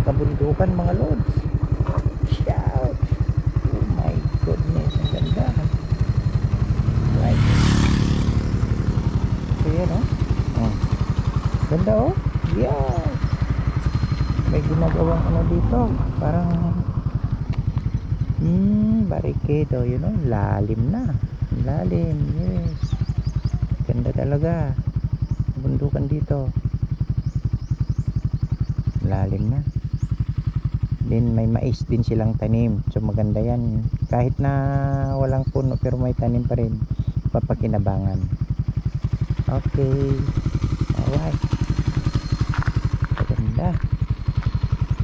kabundukan mga lods. Shout! Oh my goodness, ang ganda. Right. So yan oh. Ganda oh. Yes. May ginagawang ano dito. Parang barricade oh, lalim na. Lalim, yes. Ganda talaga. Bundukan dito. Lalim na. Then may mais din silang tanim. So maganda yan. Kahit na walang puno pero may tanim pa rin. Papakinabangan. Okay. Alright. Maganda.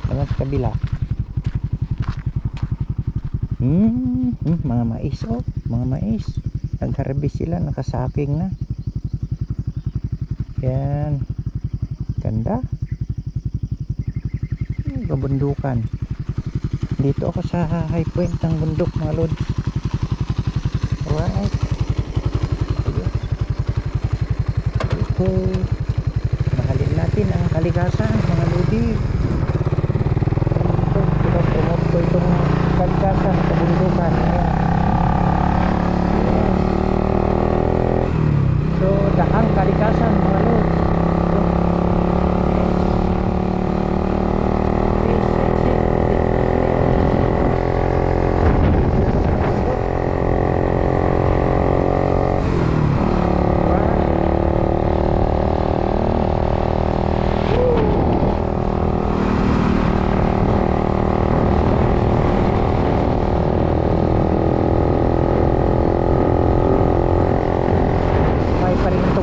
Naman sa kabila. Mga mais oh. Mga mais. Nag-harvest sila. Nakasaping na. Yan. Ganda. Kabundukan. Dito ako sa high point ng bundok mga lods. Alright. Okay. Mahalin natin ang kalikasan mga lodi. Ito, pinopromote ko itong kalikasan, kabundukan. Ayan. Yes. So, dahang kalikasan mga lods.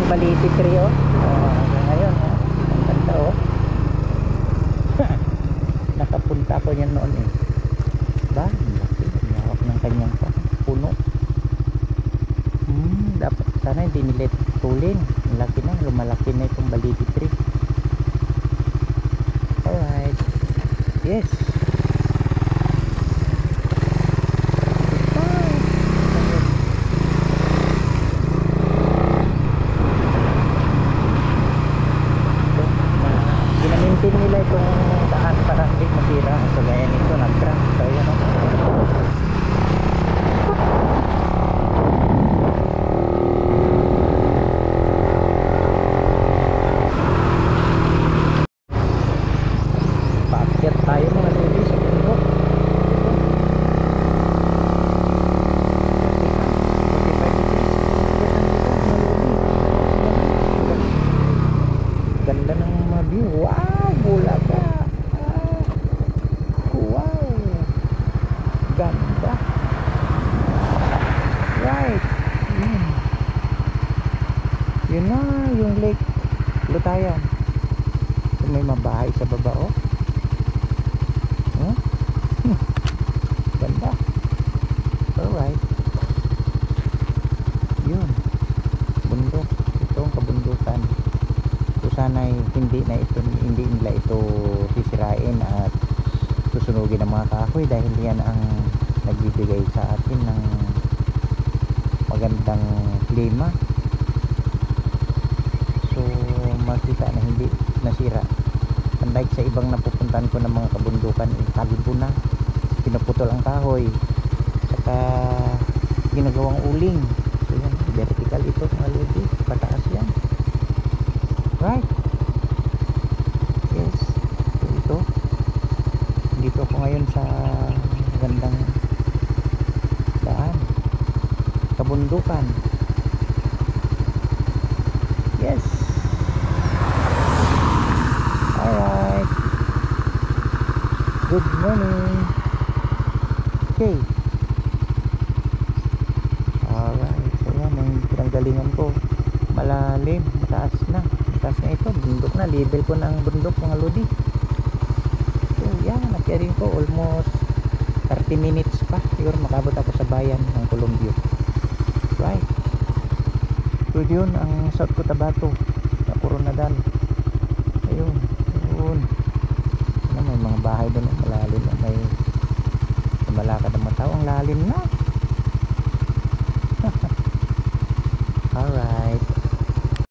Baliti tree oh. Ngayon ang ganda oh. Nakapunta ko yan noon eh. Ba? Laki. Hawak ng kanyang puno. Dapat sana hindi nila tulin. Laki na. Lumalaki na itong baliti tree. Alright. Yes. Nila itong daan para hindi masira. So gaya nito nag-crack. So yan o. Paakyat tayo mga lodi sa bundok. Ganda ng mga view. Wow! Bulaga. Wow. Ganda. Right. Yun na yung lake Lutayan. So, may mabahay sa baba oh. Ganda. Alright. Yun. Bundok. Ito ang kabundukan. Sana'y hindi nila ito sisirain at susunugin ng mga kahoy dahil yan ang nagbibigay sa atin ng magandang klima. So makita na hindi nasira. Unlike sa ibang napupuntahan ko ng mga kabundukan, kalbo na, pinuputol ang kahoy saka ginagawang uling. So yan, vertical ito mga lodi, pataas yan. Right. Yes. So dito ako ngayon sa gandang daan, kabundukan. Yes. Alright. Good morning. Okay. Alright. So yan ang pinanggalingan ko. Malalim. Mataas na. Mataas na ito. Bundok na. Level ko ng bundok mga lodi. So yan. Nakiyarin ko. Almost 30 minutes pa. Siguro makabot ako sa bayan ng Columbio. Right. So yun ang South Cotabato. Sa Coronadal. Ayun. Ayun. May mga bahay doon malalim na may malakad ang mga tao ang lalim na. Alright.